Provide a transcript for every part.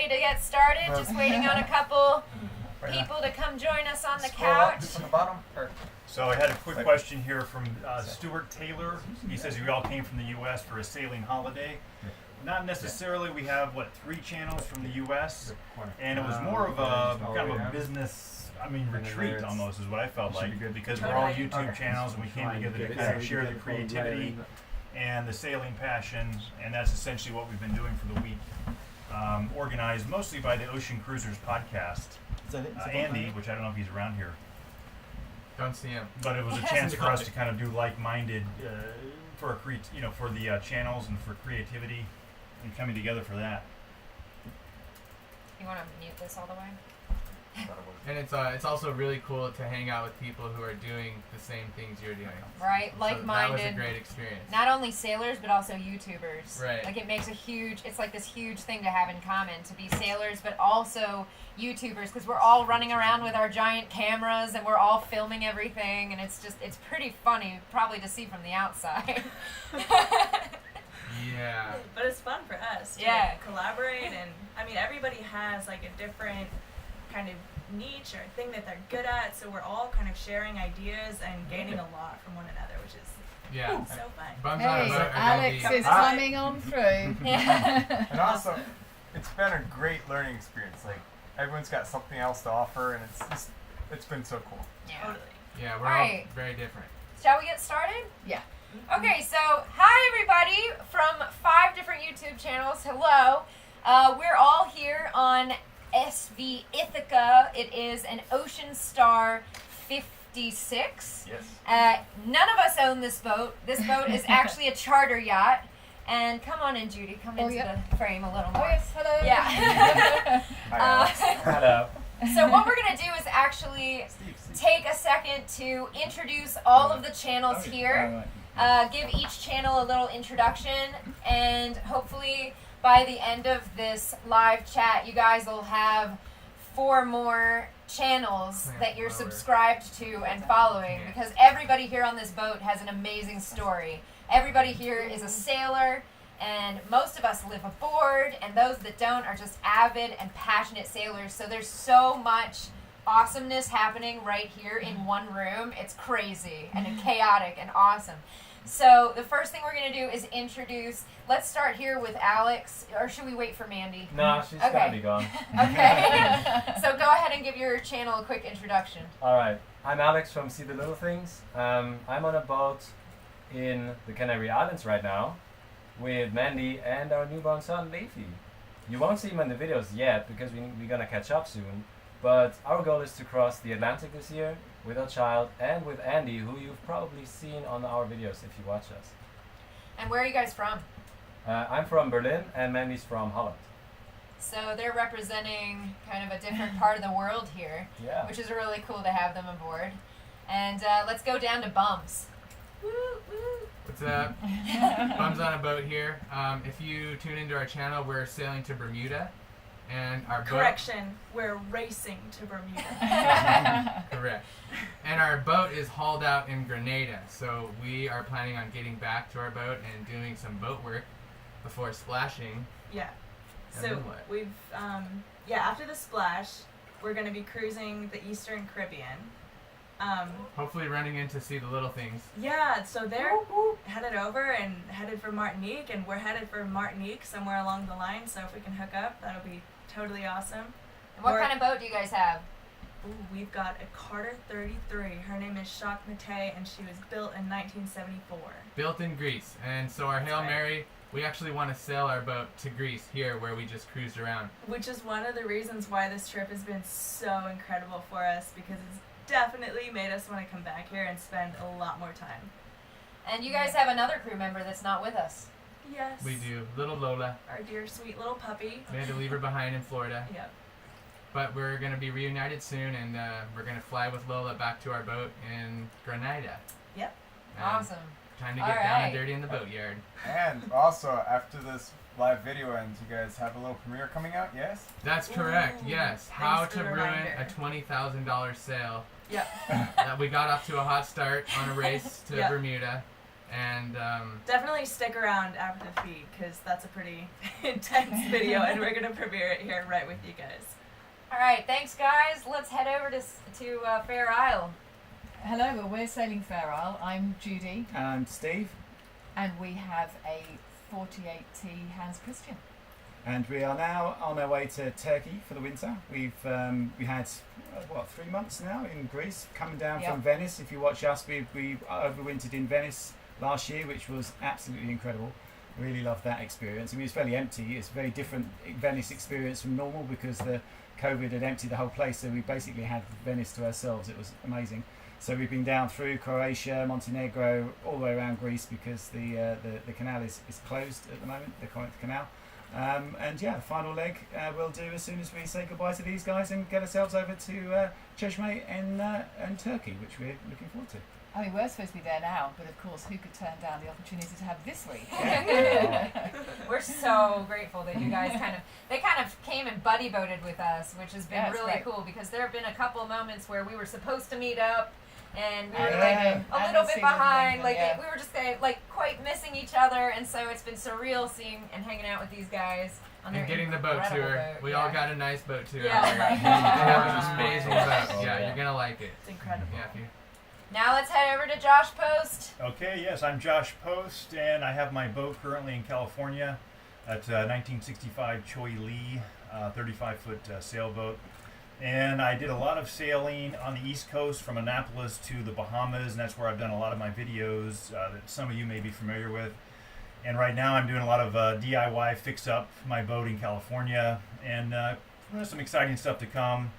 ready to get started. Just waiting on a couple people to come join us on the couch. From the bottom. So I had a quick question here from Stuart Taylor. He says we all came from the U.S. for a sailing holiday. Not necessarily. We have, 3 channels from the U.S. And it was more of a kind of a business, retreat almost is what I felt like. Because we're all YouTube channels and we came together to kind of share the creativity and the sailing passion. And that's essentially what we've been doing for the week. Organized mostly by the Ocean Cruisers podcast. Andy, which I don't know if he's around here. Don't see him. But it was a chance for us to kind of do like-minded for the channels and for creativity and coming together for that. You want to mute this all the way? And it's also really cool to hang out with people who are doing the same things you're doing. Right, So like-minded. that was a great experience. Not only sailors, but also YouTubers. Right. Like it makes it's like this huge thing to have in common, to be sailors, but also YouTubers, because we're all running around with our giant cameras and we're all filming everything, and it's pretty funny, probably to see from the outside. Yeah. But it's fun for us to collaborate, and everybody has like a different kind of niche or thing that they're good at, so we're all kind of sharing ideas and gaining a lot from one another, which is so fun. Bums on a Hey, boat are Alex gonna be- is coming on through. And also, it's been a great learning experience. Like, everyone's got something else to offer, and it's been so cool. Yeah. Totally. Yeah, we're Alright. all very different. Shall we get started? Yeah. Okay, so hi everybody from 5 different YouTube channels. Hello. We're all here on SV Ithaca. It is an Ocean Star 56. Yes. None of us own this boat. This boat is actually a charter yacht. And come on in, Judy. Come into the frame a little more. Oh yes, hello. Yeah. Hello. So what we're going to do is actually take a second to introduce all of the channels here. Give each channel a little introduction, and hopefully by the end of this live chat, you guys will have 4 more channels that you're subscribed to and following, because everybody here on this boat has an amazing story. Everybody here is a sailor, and most of us live aboard, and those that don't are just avid and passionate sailors. So there's so much awesomeness happening right here in one room. It's crazy and chaotic and awesome. So the first thing we're going to do is introduce, let's start here with Alex, or should we wait for Mandy? No, she's gotta be gone. Okay. So go ahead and give your channel a quick introduction. Alright, I'm Alex from See the Little Things. I'm on a boat in the Canary Islands right now with Mandy and our newborn son, Leafy. You won't see him in the videos yet because we're gonna catch up soon, but our goal is to cross the Atlantic this year with our child and with Andy, who you've probably seen on our videos if you watch us. And where are you guys from? I'm from Berlin and Mandy's from Holland. So they're representing kind of a different part of the world here, Yeah. which is really cool to have them aboard. And let's go down to Bums. Woo, woo. What's up? Bums on a boat here. If you tune into our channel, we're sailing to Bermuda, and our Correction, we're racing to Bermuda. boat. Correct. And our boat is hauled out in Grenada, so we are planning on getting back to our boat and doing some boat work before splashing. Yeah. And So then what? we've after the splash, we're gonna be cruising the Eastern Caribbean. Hopefully running in to see the little things. Yeah, so they're headed over and headed for Martinique, and we're headed for Martinique somewhere along the line, so if we can hook up, that'll be totally awesome. And what kind of boat do you guys have? Ooh, we've got a Carter 33. Her name is Jacques Mate, and she was built in 1974. Built in Greece. And so our Hail right. Mary, we actually want to sail our boat to Greece here where we just cruised around. Which is one of the reasons why this trip has been so incredible for us, because it's definitely made us want to come back here and spend a lot more time. And you guys have another crew member that's not with us. Yes. We do. Little Lola. Our dear sweet little puppy. We had to leave her behind in Florida. Yep. But we're going to be reunited soon, and we're going to fly with Lola back to our boat in Grenada. Yep. And Awesome. Time to All get down right. and dirty in the boatyard. And also, after this live video ends, you guys have a little premiere coming out, yes? That's correct, Ooh, yes. thanks How for to the ruin reminder. a $20,000 sale. Yep. That we got off to a hot start on a race to Yep. Bermuda. And Definitely stick around after the feed because that's a pretty intense video, and we're gonna premiere it here right with you guys. All right, thanks guys. Let's head over to Fair Isle. Hello, well, we're sailing Fair Isle. I'm Judy, And Steve, and we have a 48T Hans Christian. and we are now on our way to Turkey for the winter. We had 3 months now in Greece, coming down Yep. from Venice. If you watch us, we overwintered in Venice last year, which was absolutely incredible. Really loved that experience. I mean, it's fairly empty. It's a very different Venice experience from normal because the COVID had emptied the whole place, so we basically had Venice to ourselves. It was amazing. So we've been down through Croatia, Montenegro, all the way around Greece because the canal is closed at the moment, the Corinth Canal. And yeah, the final leg we'll do as soon as we say goodbye to these guys and get ourselves over to Çeşme in Turkey, which we're looking forward to. I mean, we're supposed to be there now, but of course, who could turn down the opportunity to have this week? We're so grateful that you guys they kind of came and buddy boated with us, which has been Yeah, it's really great. cool because there have been a couple of moments where we were supposed to meet up and we were Yeah. like a I little haven't bit seen them behind, lately, yeah. we were just like quite missing each other, and so it's been surreal seeing and hanging out with these guys on their and getting the boat incredible tour. boat, We yeah. all got a nice boat tour. Yeah. They have an Oh, amazing yeah. boat. Oh, Yeah, yeah. you're gonna like it. It's incredible. Yeah, if you Now let's head over to Josh Post. Okay, yes, I'm Josh Post, and I have my boat currently in California at 1965 Choi Lee 35-foot sailboat. And I did a lot of sailing on the East Coast from Annapolis to the Bahamas, and that's where I've done a lot of my videos that some of you may be familiar with. And right now I'm doing a lot of DIY fix-up my boat in California, and there's some exciting stuff to come.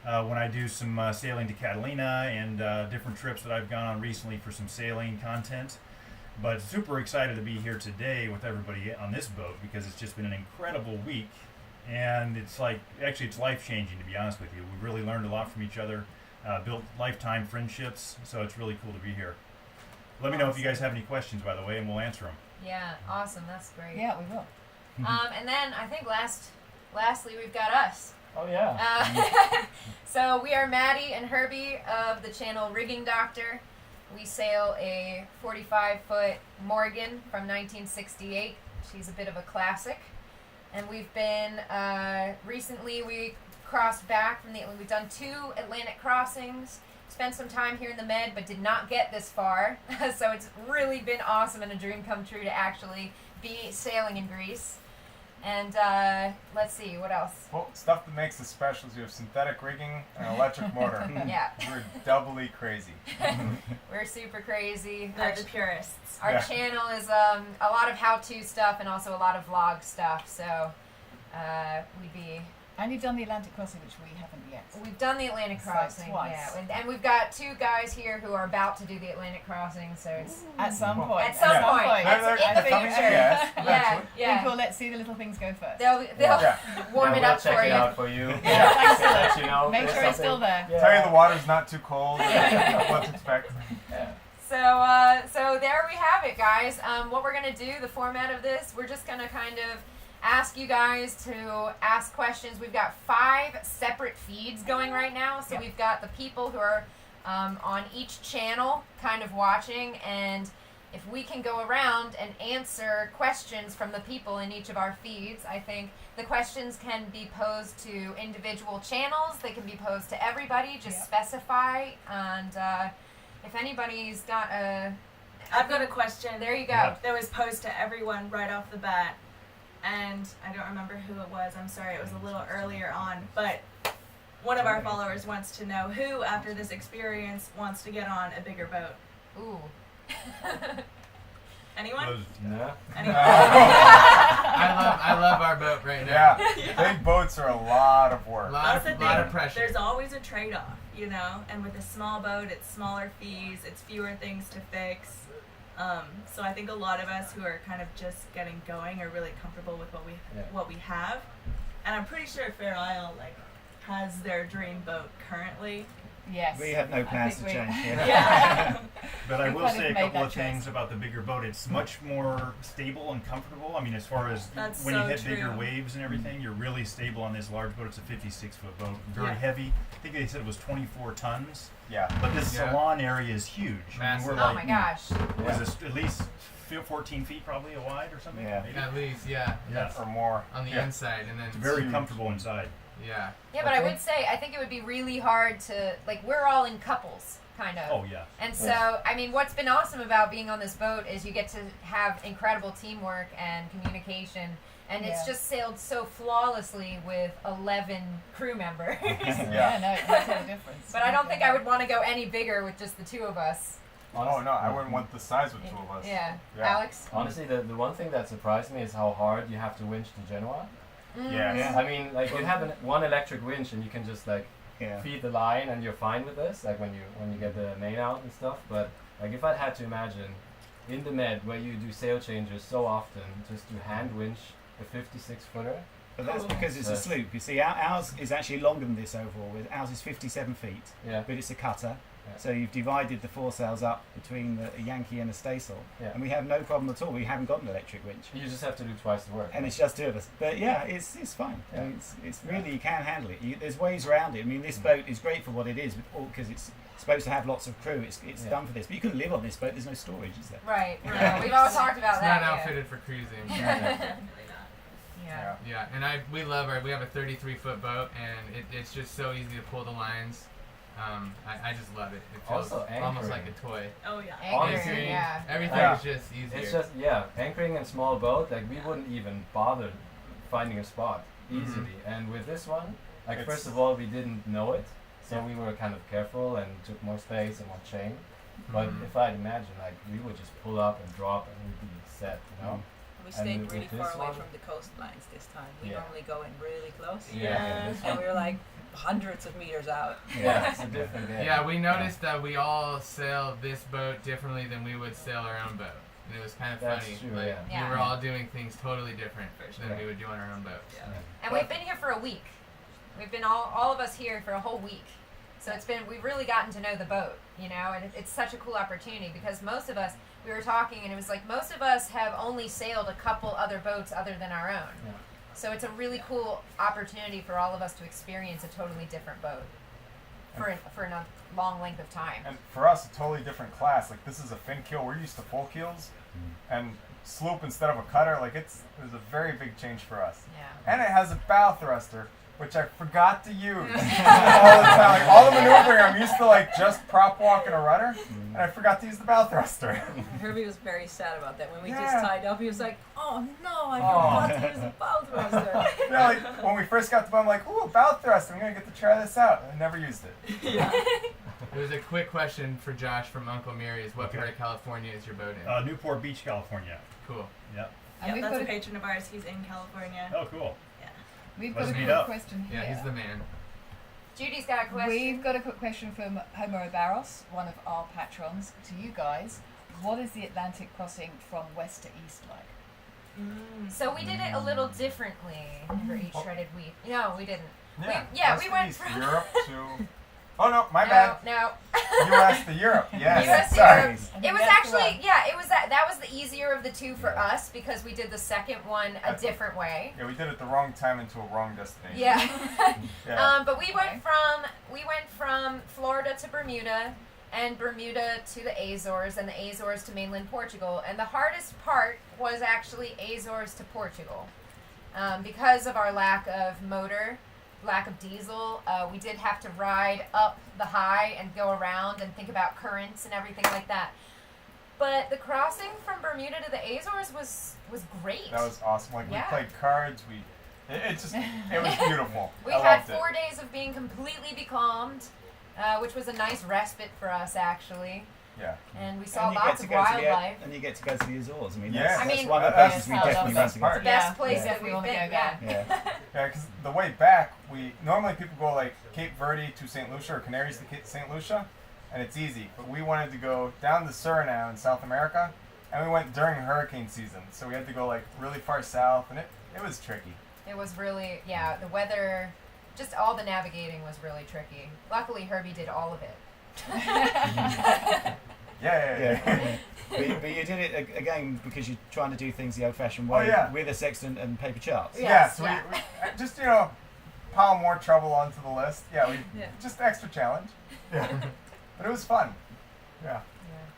When I do some sailing to Catalina and different trips that I've gone on recently for some sailing content. But super excited to be here today with everybody on this boat because it's just been an incredible week. And it's it's life-changing, to be honest with you. We really learned a lot from each other, built lifetime friendships, so it's really cool to be here. Let me know if you guys have any questions, by the way, and we'll answer them. Yeah, awesome. That's great. Yeah, we will. And then I think lastly we've got us. Oh yeah. So we are Maddie and Herbie of the channel Rigging Doctor. We sail a 45-foot Morgan from 1968. She's a bit of a classic. And we've been, recently we crossed back from we've done 2 Atlantic crossings, spent some time here in the Med, but did not get this far. So it's really been awesome and a dream come true to actually be sailing in Greece. And let's see, what else? Well, stuff that makes us special is you have synthetic rigging and an electric motor. Yeah, We're doubly crazy. we're super crazy. They're the purists. Our Yeah. channel is a lot of how-to stuff and also a lot of vlog stuff. So we'd be And you've done the Atlantic crossing, which we haven't yet. We've done the Atlantic So crossing, twice. yeah, and we've got 2 guys here who are about to do the Atlantic crossing. So it's At some point. At some point. That's in the coming, future. yes, yeah, eventually. yeah. People, let's see the little things go first. They'll Yeah. warm Yeah, it we'll up check for it you. out for you. Yeah, thanks. Let you know. Make if sure there's it's still something. there. Tell you the water's not too cold. What to expect. Yeah. So there we have it, guys. What we're gonna do, the format of this, we're just gonna kind of ask you guys to ask questions. We've got 5 separate feeds going right now. So Yeah. we've got the people who are on each channel kind of watching, and if we can go around and answer questions from the people in each of our feeds, I think the questions can be posed to individual channels. They can be posed to everybody. Just Yeah. specify, and if anybody's got a... I've got a question. There you go. Yeah. That was posed to everyone right off the bat, and I don't remember who it was. I'm sorry, it was a little earlier on, but one of our followers wants to know who, after this experience, wants to get on a bigger boat. Ooh. Anyone? Those- Yeah. Anyone? I love our boat right now. Yeah, big boats are a lot of work. That's the lot of thing. pressure. There's always a trade-off, you know. And with a small boat, it's smaller fees, it's fewer things to fix. So I think a lot of us who are kind of just getting going are really comfortable with what we have. And I'm pretty sure Fair Isle has their dream boat currently. Yes. We have no I plans to think change. Yeah. But I We will kind of say a made couple that of things choice. about the bigger boat. It's much more stable and comfortable. I mean, as far as That's when so you hit bigger true. waves and everything, you're really stable on this large boat. It's a 56-foot boat, very Yeah. heavy. I think they said it was 24 tons. Yeah. But this Yeah. salon area is huge. I mean, Massive. we're Oh like, my gosh. was this at least 14 feet probably wide or something? Yeah. Maybe? At least, yeah. Yeah. Or more. On the Yeah. inside, and then It's very huge. comfortable inside. yeah. Yeah, but I would say I think it would be really hard to like we're all in couples kind of. Oh, yeah. And so, I mean, what's been awesome about being on this boat is you get to have incredible teamwork and communication, and it's Yeah. just sailed so flawlessly with 11 crew members. Yeah, no, it makes all the difference. But I don't think I would want to go any bigger with just the two of us. Oh no, I wouldn't want the size with two of us. Yeah. Yeah. Alex? Honestly, the one thing that surprised me is how hard you have to winch to Genoa. Yes. Yeah. I mean, like you have one electric winch and you can just like Yeah. feed the line and you're fine with this, like when you get the main out and stuff. But like if I had to imagine in the Med where you do sail changes so often, just to hand winch a 56-footer. But that's because it's a Yes. sloop. You see, ours is actually longer than this overall. Ours is 57 feet, Yeah. but it's a cutter. Yeah. So you've divided the foresails up between a Yankee and a staysail. Yeah. And we have no problem at all. We haven't got an electric winch. You just have to do twice the work. And it's just two of us. But yeah, it's fine. I mean, it's really, you can handle it. There's ways around it. I mean, this boat is great for what it is, because it's supposed to have lots of crew. It's Yeah. done for this. But you couldn't live on this boat. There's no storage, is there? Right. Yeah, we've all talked about It's that. not yeah. outfitted for cruising. Yeah. Yeah, and we love we have a 33-foot boat, and it's just so easy to pull the lines. I just love it. It feels Also almost like anchoring. a toy. Oh yeah. Honestly, Anchoring, yeah. Everything Yeah. is just easier. It's just anchoring in small boat. Like we wouldn't even bother finding a spot easily. And with this one, like It's- first of all, we didn't know it, so we were kind of careful and took more space and more chain. But Mhm. if I'd imagine, like we would just pull up and drop and we'd be set, you know. We And stayed with really this far away one- from the coastlines this time. We Yeah. normally go in really close. Yeah. this And one- we were like hundreds of meters out. yeah, it's a different game. Yeah, we noticed that we all sail this boat differently than we would sail our own boat. And it was kind of That's funny. true, Like, yeah. Yeah. we were all doing things totally different sure. than we would do on our own boat. Yeah. And we've been here for a week. We've been all of us here for a whole week. So we've really gotten to know the boat, you know, and it's such a cool opportunity because most of us, we were talking and it was like most of us have only sailed a couple other boats other than our own. Yeah. So it's a really cool opportunity for all of us to experience a totally different boat for a long length of time. And for us, a totally different class. Like this is a fin keel. We're used to full keels, and sloop instead of a cutter. Like it was a very big change for us. Yeah. And it has a bow thruster, which I forgot to use all the time. Like all the maneuvering, I'm used to like just prop walking a rudder, and I forgot to use the bow thruster. Herbie was very sad about that. When we Yeah. just tied up, he was like, "Oh no, I forgot to use the bow thruster." Yeah, like when we first got the boat, I'm like, ooh, a bow thruster. I'm gonna get to try this out. I never used it. There's a quick question for Josh from Uncle Mary's. What Okay. part of California is your boat in? Newport Beach, California. Cool. Yep. And Yeah, we've that's got a a, patron of ours. He's in California. Oh, cool. we've Let's got a meet quick up. question here. Yeah, he's the man. Judy's got a question. We've got a quick question from Homo Barros, one of our patrons, to you guys. What is the Atlantic crossing from west to east like? So we did it a little differently for each shredded wheat. No, we didn't. Yeah, we west went to east, from Europe to. Oh no, my bad. No. U.S. to Europe. Yes. US to Sorry. Europe. It was actually, it was that was the easier of the two for us because we did the second one a different way. Yeah, we did it the wrong time into a wrong destination. Yeah. Yeah. But we went from Florida to Bermuda and Bermuda to the Azores and the Azores to mainland Portugal. And the hardest part was actually Azores to Portugal. Because of our lack of motor, lack of diesel, we did have to ride up the high and go around and think about currents and everything like that. But the crossing from Bermuda to the Azores was great. That was awesome. Like Yeah. we played cards. It was beautiful. We I had loved it. 4 days of being completely becalmed, which was a nice respite for us actually. Yeah. And we saw And you lots get of to go to wildlife. and you get to go to the Azores. I mean, Yeah. that's, I that's mean, one of the that's places we how definitely lovely. want to go to. The best place Yeah. that We we've wanna been. go there. Yeah. Yeah, because the way back, we normally people go like Cape Verde to St. Lucia or Canaries to St. Lucia, and it's easy. But we wanted to go down to Suriname in South America, and we went during hurricane season, so we had to go like really far south, and it was tricky. It was really, the weather just all the navigating was really tricky. Luckily, Herbie did all of it. Yeah. But you did it again because you're trying to do things the old-fashioned way with a sextant and paper charts. So we just pile more trouble onto the list. Just extra challenge. But it was fun. Yeah.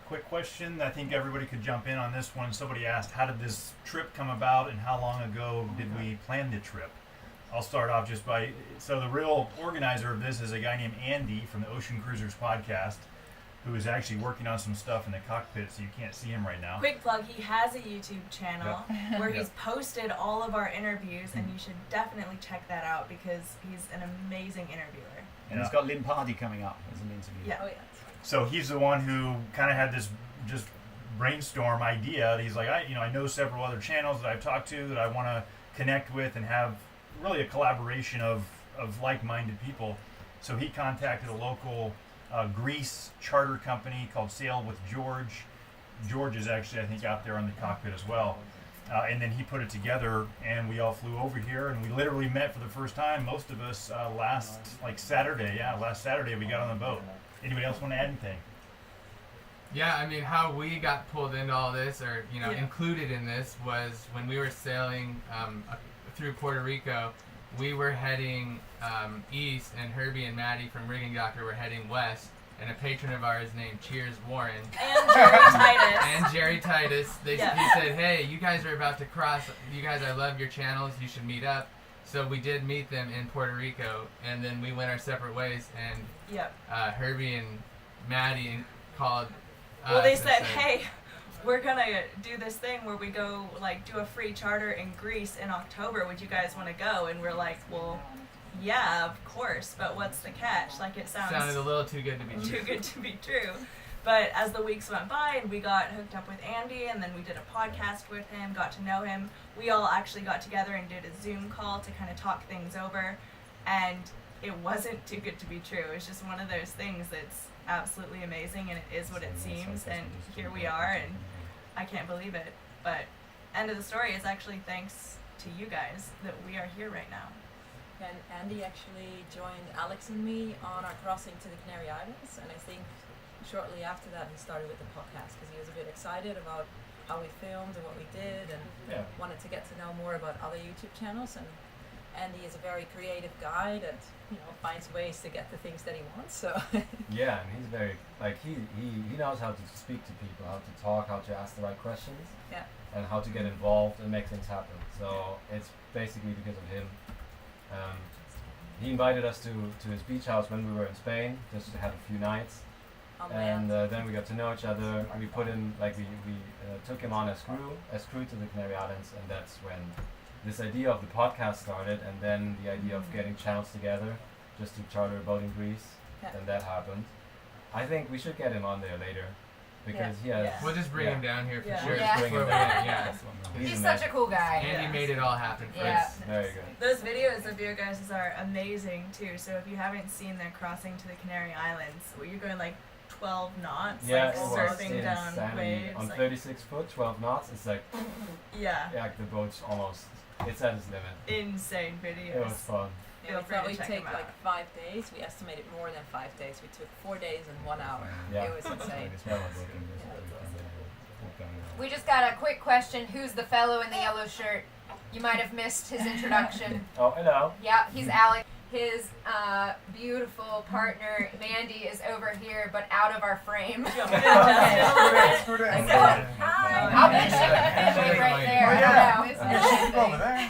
Quick question. I think everybody could jump in on this one. Somebody asked, how did this trip come about and how long ago did we plan the trip? I'll start off just by, so the real organizer of this is a guy named Andy from the Ocean Cruisers podcast, who is actually working on some stuff in the cockpit, so you can't see him right now. Quick plug, he has a YouTube channel where he's posted all of our interviews, and you should definitely check that out because he's an amazing interviewer. And he's got Lynn Pardy coming up as an interview. Yeah. So he's the one who kind of had this just brainstorm idea. He's like, I know several other channels that I've talked to that I want to connect with and have really a collaboration of like-minded people. So he contacted a local Greece charter company called Sail with George. George is actually, I think, out there on the cockpit as well. And then he put it together, and we all flew over here, and we literally met for the first time, most of us, last Saturday. Yeah, last Saturday we got on the boat. Anybody else want to add anything? Yeah, I mean, how we got pulled into all this, or included in this, was when we were sailing through Puerto Rico. We were heading east, and Herbie and Maddie from Rigging Doctor were heading west. And a patron of ours named Cheers Warren And Jerry Titus, he said, "Hey, you guys are about to cross. You guys, I love your channels. You should meet up." So we did meet them in Puerto Rico, and then we went our separate ways. And Herbie and Maddie called us. Well, they said, "Hey, we're gonna do this thing where we go do a free charter in Greece in October. Would you guys want to go?" And we're like, "Well, yeah, of course, but what's the catch?" It sounded a little too good to be true. Too good to be true. But as the weeks went by and we got hooked up with Andy, and then we did a podcast with him, got to know him, we all actually got together and did a Zoom call to kind of talk things over, and it wasn't too good to be true. It's just one of those things that's absolutely amazing, and it is what it seems, and here we are, and I can't believe it. But end of the story is actually thanks to you guys that we are here right now. And Andy actually joined Alex and me on our crossing to the Canary Islands, and I think shortly after that he started with the podcast because he was a bit excited about how we filmed and what we did, and wanted to get to know more about other YouTube channels. And Andy is a very creative guy that finds ways to get the things that he wants. So yeah, and he's very he knows how to speak to people, how to talk, how to ask the right questions, and how to get involved and make things happen. So it's basically because of him. He invited us to his beach house when we were in Spain, just to have a few nights, and then we got to know each other. We put in we took him on as crew to the Canary Islands, and that's when this idea of the podcast started, and then the idea of getting channels together just to charter a boat in Greece. Then that happened. I think we should get him on there later because he has. We'll just bring him down here for sure. Bring him down. He's such a cool guy. Andy made it all happen for us. Very good. Those videos of you guys are amazing too. So if you haven't seen their crossing to the Canary Islands, you're going 12 knots, surfing down waves. On 36 foot, 12 knots. It's the boat's almost. It's at its limit. Insane videos. It was fun. It would probably take 5 days. We estimated more than 5 days. We took 4 days and 1 hour. Yeah. It was insane. We just got a quick question. Who's the fellow in the yellow shirt? You might have missed his introduction. Oh, hello. Yeah, he's Alex. His beautiful partner, Mandy, is over here, but out of our frame. Hi. I'll mention it right there. Over there.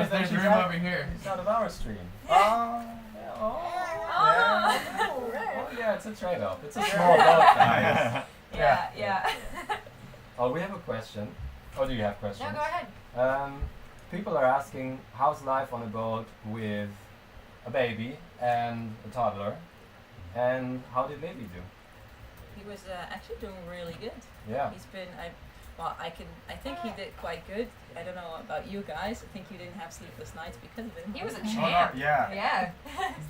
There's room over here. It's out of our stream. Yeah, it's a trade-off. It's a small boat, guys. Yeah. Oh, we have a question. Oh, do you have questions? No, go ahead. People are asking, how's life on a boat with a baby and a toddler, and how did Lily do? He was actually doing really good. Yeah. He's been, I think he did quite good. I don't know about you guys. I think you didn't have sleepless nights because of him. He was a champ. Yeah.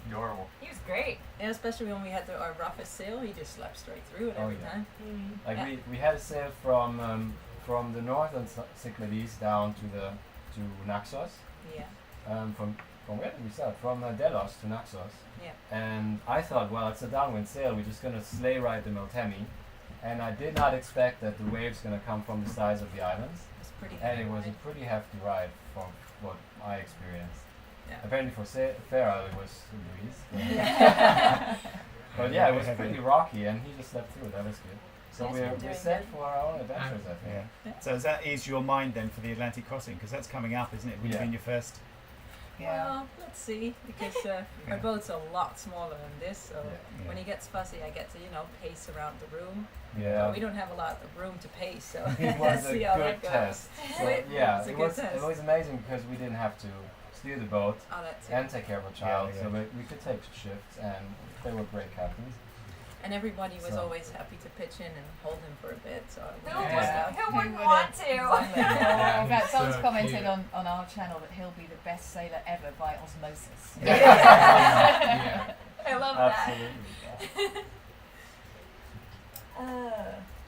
Adorable. He was great. And especially when we had our roughest sail, he just slept straight through it every time. We had a sail from the northern Cyclades down to Naxos. Yeah. From where did we start? From Delos to Naxos. Yeah. And I thought, well, it's a downwind sail. We're just gonna sleigh ride the Meltemi. And I did not expect that the waves gonna come from the sides of the islands. It's pretty. And it was a pretty hefty ride from what I experienced. Yeah. Apparently for Fair Isle it was a breeze. Yeah. But yeah, it was pretty rocky, and he just slept through. That was good. So Yes, we're doing set good. for our own adventures, I think. Yeah. So does that ease your mind then for the Atlantic crossing? Because that's coming up, isn't it? Would have Yeah. been your first. Yeah. Well, let's see, because our boat's a lot smaller than this, so Yeah. when he gets fussy, I get to, pace around the room. Yeah. But we don't have a lot of room to pace, so It let's was a see how good that goes. test. So, It yeah, was a it good was test. it was amazing because we didn't have to steer the boat Oh, that's it. and take care of a child, Yeah, so we could take shifts, and they were great captains. And everybody was So- always happy to pitch in and hold him for a bit, so we Who did would- stuff. who wouldn't Who want wouldn't? to? Exactly. Yeah, In fact, he's someone's so commented cute. on our channel that he'll be the best sailor ever by osmosis. Yeah. I love Absolutely.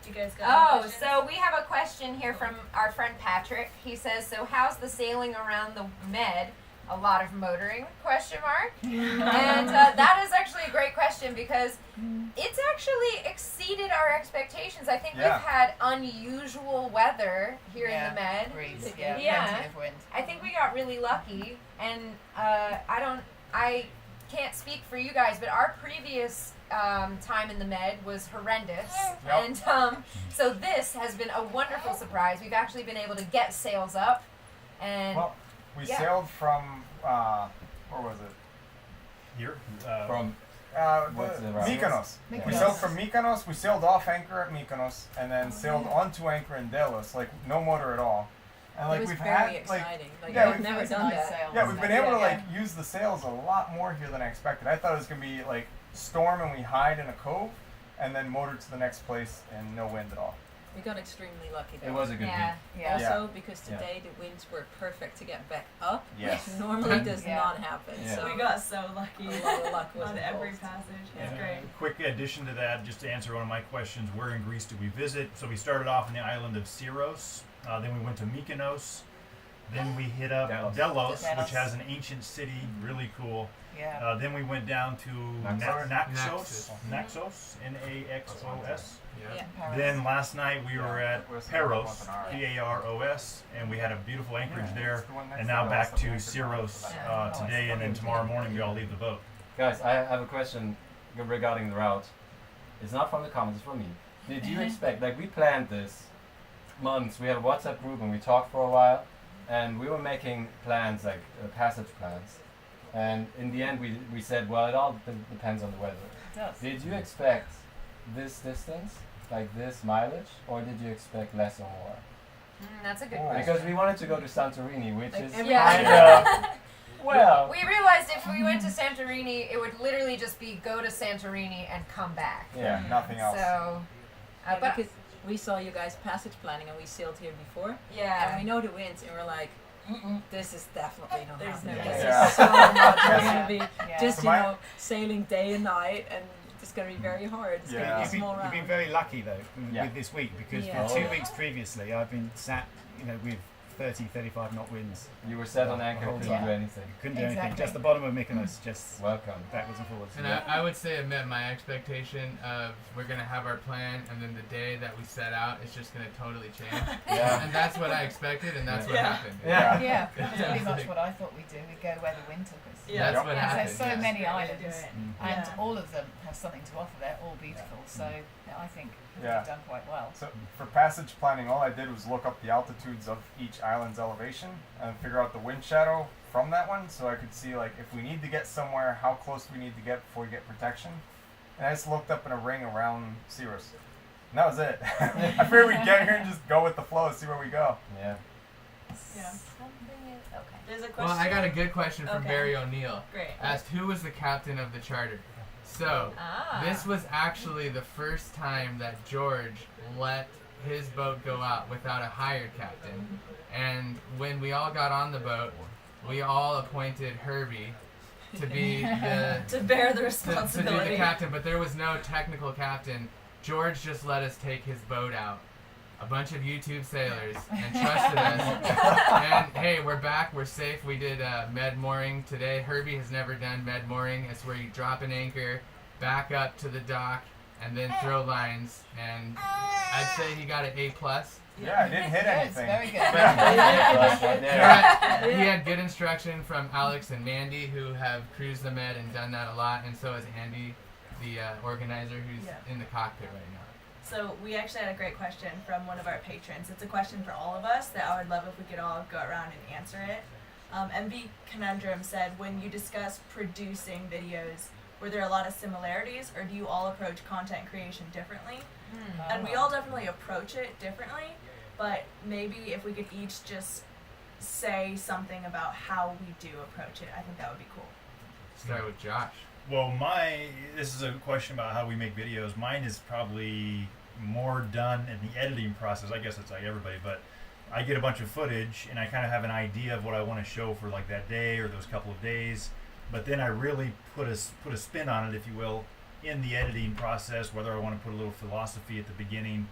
You guys got that. Oh, any questions? so we have a question here from our friend Patrick. He says, "So how's the sailing around the Med? A lot of motoring?" And that is actually a great question because it's actually exceeded our expectations. I think Yeah. we've had unusual weather here in the Med. Breeze, yeah, Yeah. plenty of wind. I think we got really lucky, and I can't speak for you guys, but our previous time in the Med was horrendous, Yep. and so this has been a wonderful surprise. We've actually been able to get sails up, and Well, we Yeah. sailed from where was it? Here. From What's the route? Mykonos. We Mykonos. sailed from Mykonos. We sailed off anchor at Mykonos, and then sailed onto anchor in Delos. Like no motor at all. And like it was we've very had exciting. yeah, I've we've- never It's a done nice that. sail, yeah, isn't we've been it? able to Yeah. like use the sails a lot more here than I expected. I thought it was gonna be like storm and we hide in a cove, and then motor to the next place and no wind at all. We got extremely lucky though. It was a good yeah, week. Yeah. Also, because Yeah. today the winds were perfect to get back up, Yes. which normally does Yeah. not happen. Yeah. So We got so lucky a lot of luck was on every involved. passage. Yeah. It's great. Quick addition to that, just to answer one of my questions, where in Greece did we visit? So we started off in the island of Syros, then we went to Mykonos, then we hit up Delos. Delos, Delos. which has an ancient city, really cool. Yeah. Then we went down to Naxos. Naxos, Naxos. Naxos, Yeah. Paris. Then last night we were at Paros, Yeah. Paros, and we had a beautiful anchorage Yeah, there. it's the one next And to now the back house that to we anchored Syros on. today, and then tomorrow morning we all leave the boat. Guys, I have a question regarding the route. It's not from the comments, it's from me. Did you expect, like we planned this months, we had a WhatsApp group and we talked for a while, and we were making plans, like passage plans. And in the end we said, well, it all depends on the weather. It does. Did you expect this distance, like this mileage, or did you expect less or more? That's a good Oh. question. Because we wanted to go to Santorini, which Like is every- kind Yeah. of, well, We realized if we went to Santorini, it would literally just be go to Santorini and come back. yeah. Nothing else. So, Yeah, but because we saw you guys passage planning and we sailed here before, and yeah, we know the winds, and we're like, this is definitely not There's happening. no This way. is so much. It's Yeah. gonna be Yeah. just So my- sailing day and night, and it's gonna be very hard. It's Yeah. gonna be a You've been, small you've round. been very lucky though Yeah. with this week because Yeah. for Oh, 2 yeah. weeks previously I've been sat, with 30, 35 knot winds. You were set on anchor, The whole couldn't time. do anything. Couldn't do anything. Exactly. Just the bottom of Mykonos, just Welcome. backwards and forwards. And I would say it met my expectation of we're gonna have our plan, and then the day that we set out, it's just gonna totally change. Yeah. And that's what I expected, and that's what Yeah. happened. Yeah. Yeah, that's Yeah. pretty much what I thought we'd do. We'd go where the wind took us. Yeah. That's Yep. what Because happened. there's so yeah. many Great way to do islands, it. and Yeah. all of them have something to offer. They're all beautiful, so I think Yeah. we've done quite well. So for passage planning, all I did was look up the altitudes of each island's elevation and figure out the wind shadow from that one, so I could see like if we need to get somewhere, how close we need to get before we get protection. And I just looked up in a ring around Syros, and that was it. I figured we'd get here and just go with the flow, see where we go. Yeah. Yeah. something is okay. There's a question. Well, I got a good question from Okay. Barry O'Neill. Great. Asked who was the captain of the charter. So, Ah. this was actually the first time that George let his boat go out without a hired captain. And when we all got on the boat, we all appointed Herbie to be the To bear the to be responsibility. the captain, but there was no technical captain. George just let us take his boat out. a bunch of YouTube sailors and trusted us. And hey, we're back. We're safe. We did med mooring today. Herbie has never done med mooring. It's where you drop an anchor, back up to the dock, and then throw lines. And I'd say he got an A+. Yeah, I didn't hit anything. Very good. He had good instruction from Alex and Mandy, who have cruised the med and done that a lot, and so has Andy, the organizer, who's in the cockpit right now. So we actually had a great question from one of our patrons. It's a question for all of us that I would love if we could all go around and answer it. MV Conundrum said, when you discuss producing videos, were there a lot of similarities, or do you all approach content creation differently? And we all definitely approach it differently, but maybe if we could each just say something about how we do approach it, I think that would be cool. Start with Josh. Well, this is a question about how we make videos. Mine is probably more done in the editing process. I guess it's like everybody, but I get a bunch of footage and I kind of have an idea of what I want to show for like that day or those couple of days. But then I really put a spin on it, if you will, in the editing process, whether I want to put a little philosophy at the beginning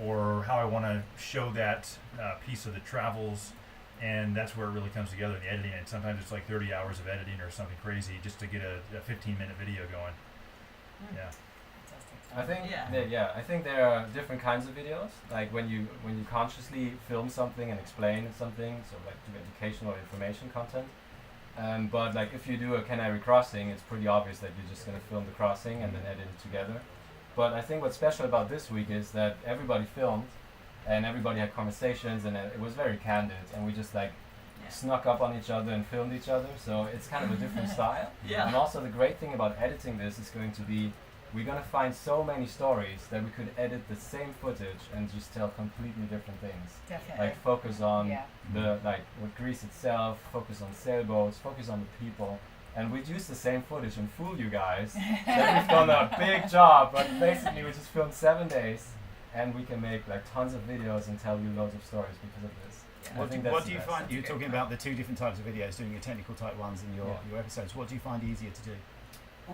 or how I want to show that piece of the travels. And that's where it really comes together in the editing. And sometimes it's like 30 hours of editing or something crazy just to get a 15-minute video going. Yeah. I think I think there are different kinds of videos. Like when you consciously film something and explain something, so like do educational or information content. But like if you do a Canary crossing, it's pretty obvious that you're just going to film the crossing and then edit it together. But I think what's special about this week is that everybody filmed and everybody had conversations and it was very candid, and we just like snuck up on each other and filmed each other, so it's kind of a different style. Yeah. And also the great thing about editing this is going to be we're going to find so many stories that we could edit the same footage and just tell completely different things. Definitely. Like focus on the with Greece itself, focus on sailboats, focus on the people. And we'd use the same footage and fool you guys that we've done a big job, but basically we just filmed 7 days and we can make like tons of videos and tell you loads of stories because of this. What do you find, you're talking about the two different types of videos, doing your technical type ones and your episodes, what do you find easier to do?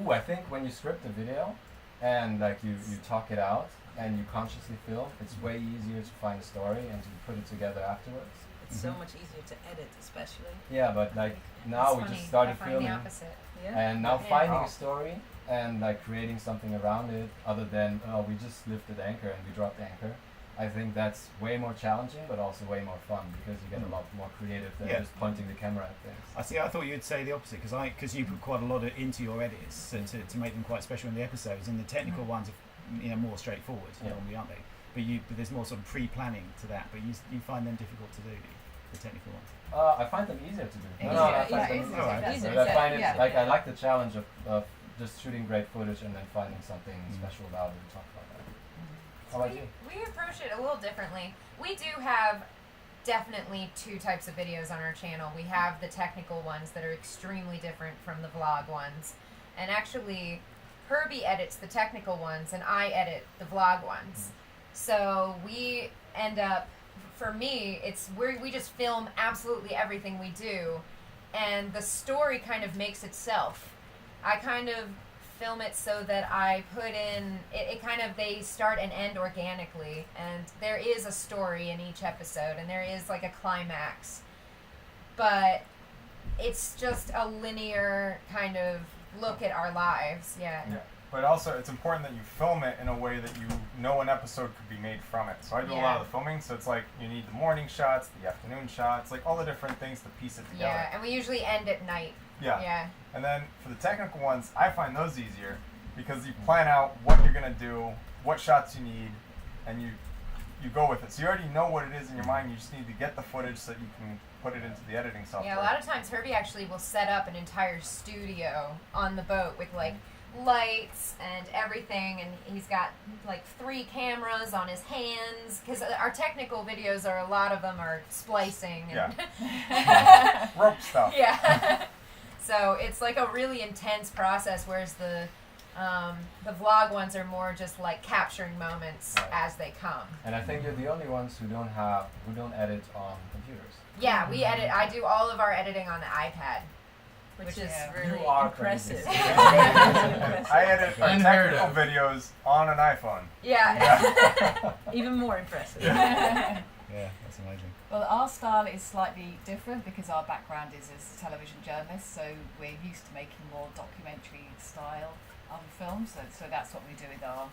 Ooh, I think when you script a video and like you talk it out and you consciously film, it's way easier to find a story and to put it together afterwards. It's so much easier to edit, especially. Yeah, but like now we just started filming and now finding a story and like creating something around it other than we just lifted anchor and we dropped anchor. I think that's way more challenging but also way more fun because you get a lot more creative than just pointing the camera at things. I thought you'd say the opposite because you put quite a lot into your edits to make them quite special in the episodes, and the technical ones are more straightforward normally, aren't they? But there's more sort of pre-planning to that, but you find them difficult to do, the technical ones. I find them easier to do. I find it like I like the challenge of just shooting great footage and then finding something special about it and talk about that. How about you? We approach it a little differently. We do have definitely two types of videos on our channel. We have the technical ones that are extremely different from the vlog ones. And actually, Herbie edits the technical ones and I edit the vlog ones. So we end up, for me, it's we just film absolutely everything we do, and the story kind of makes itself. I kind of film it so that I put in, it kind of, they start and end organically, and there is a story in each episode, and there is like a climax, but it's just a linear kind of look at our lives, But also, it's important that you film it in a way that you know an episode could be made from it. So I do a lot of the filming, so it's like you need the morning shots, the afternoon shots, like all the different things to piece it together. Yeah, and we usually end at night. Yeah. And then for the technical ones, I find those easier because you plan out what you're going to do, what shots you need, and you go with it. So you already know what it is in your mind, you just need to get the footage so that you can put it into the editing software. Yeah, a lot of times Herbie actually will set up an entire studio on the boat with like lights and everything, and he's got like 3 cameras on his hands because our technical videos are, a lot of them are splicing and rope stuff. So it's like a really intense process, whereas the vlog ones are more just like capturing moments as they come. And I think you're the only ones who don't edit on computers. Yeah, we edit. I do all of our editing on the iPad. which is yeah. really You are impressive. crazy. I edit Unheard technical of. videos on an iPhone. Yeah. Even more impressive. Yeah, that's amazing. Well, our style is slightly different because our background is as television journalists, so we're used to making more documentary style films. So that's what we do with our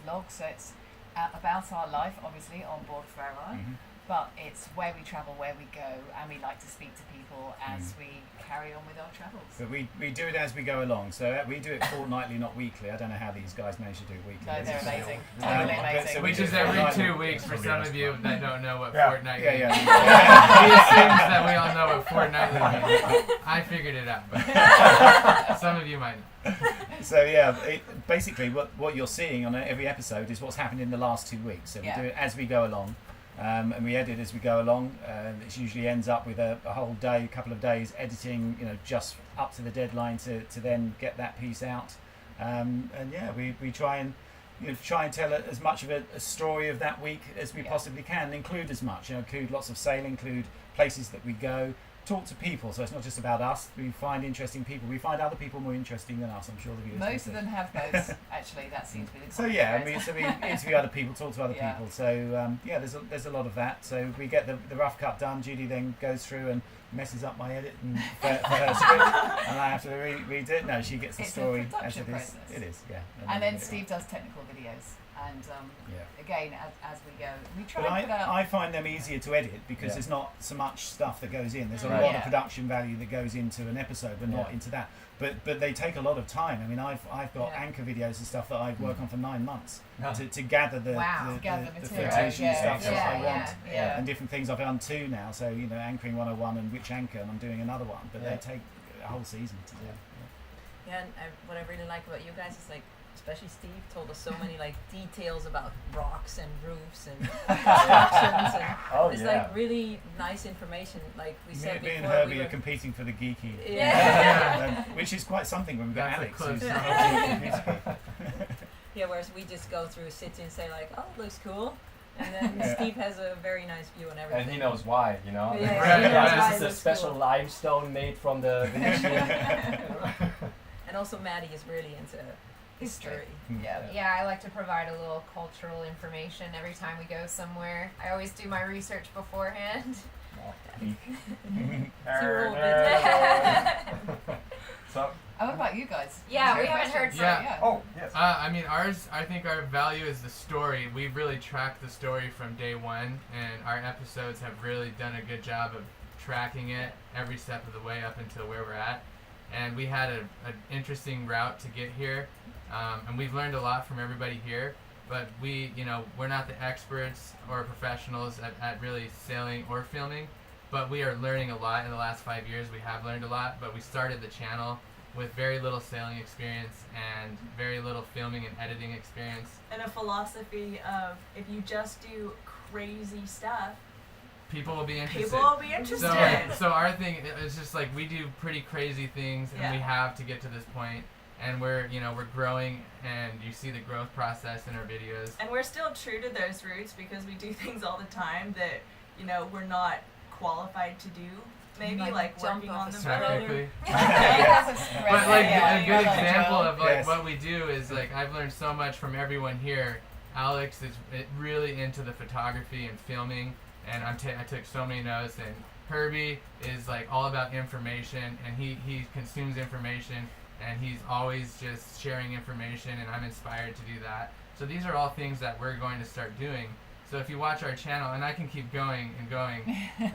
vlogs. So it's about our life, obviously, on board Ferrari, but it's where we travel, where we go, and we like to speak to people as we carry on with our travels. But we do it as we go along. So we do it fortnightly, not weekly. I don't know how these guys manage to do it weekly. No, they're amazing. Um, Totally but amazing. so we Which do is it every fortnightly. 2 weeks for some of you that don't know what Yeah. fortnightly Yeah, means. yeah. He assumes that we all know what fortnightly means. I figured it out, but some of you might not. So yeah, basically what you're seeing on every episode is what's happened in the last 2 weeks. So we do it as we go along, and we edit as we go along. It usually ends up with a whole day, couple of days editing, just up to the deadline to then get that piece out. And yeah, we try and tell as much of a story of that week as we possibly can. Include as much, include lots of sailing, include places that we go. Talk to people, so it's not just about us. We find interesting people. We find other people more interesting than us. I'm sure the viewers. Most of them have boats. Actually, that seems to be the So yeah, we interview other people, talk to other people. So yeah, there's a lot of that. So we get the rough cut done. Judy then goes through and messes up my edit and for her script, and I have to read it. No, she gets the It's a story as production it is. process. It is, yeah. And then Steve does technical videos, and again, as we go, we try But and put out. I find them easier to edit because there's not so much stuff that goes in. There's a lot of production value that goes into an episode, but not into that. But they take a lot of time. I mean, I've got anchor videos and stuff that I work on for 9 months to gather the material. footage and stuff that I want, yeah. and different things. I've done 2 now, so anchoring 101 and which anchor, and I'm doing another one. But they take a whole season to do. Yeah, and what I really like about you guys is especially Steve told us so many details about rocks and roofs and constructions, and it's really nice information. Like we said Me and before, Herbie are competing for the geeky, which is quite something when we've got That's Alex. Yeah, whereas we just go through a city and say oh, it looks cool. And then Steve has a very nice view on everything. And he knows why, Yeah, This is a special limestone made from the Venetian. And also Maddie is really into history. Yeah, I like to provide a little cultural information every time we go somewhere. I always do my research beforehand. So, what about you guys? Yeah, Is we there a haven't heard question? from. yeah. Oh, yes. I mean, I think our value is the story. We've really tracked the story from day one, and our episodes have really done a good job of tracking it every step of the way up until where we're at. And we had an interesting route to get here, and we've learned a lot from everybody here. But we're not the experts or professionals at really sailing or filming, but we are learning a lot in the last 5 years. We have learned a lot, but we started the channel with very little sailing experience and very little filming and editing experience. And a philosophy of if you just do crazy stuff, people will be interested. So our thing is just we do pretty crazy things, and we have to get to this point, and we're growing, and you see the growth process in our videos. And we're still true to those roots because we do things all the time that we're not qualified to do. Maybe jump working off on a the stroller. Technically. But But a good example of Yes. what we do is I've learned so much from everyone here. Alex is really into the photography and filming, and I took so many notes. And Herbie is all about information, and he consumes information, and he's always just sharing information, and I'm inspired to do that. So these are all things that we're going to start doing. So if you watch our channel, and I can keep going and going,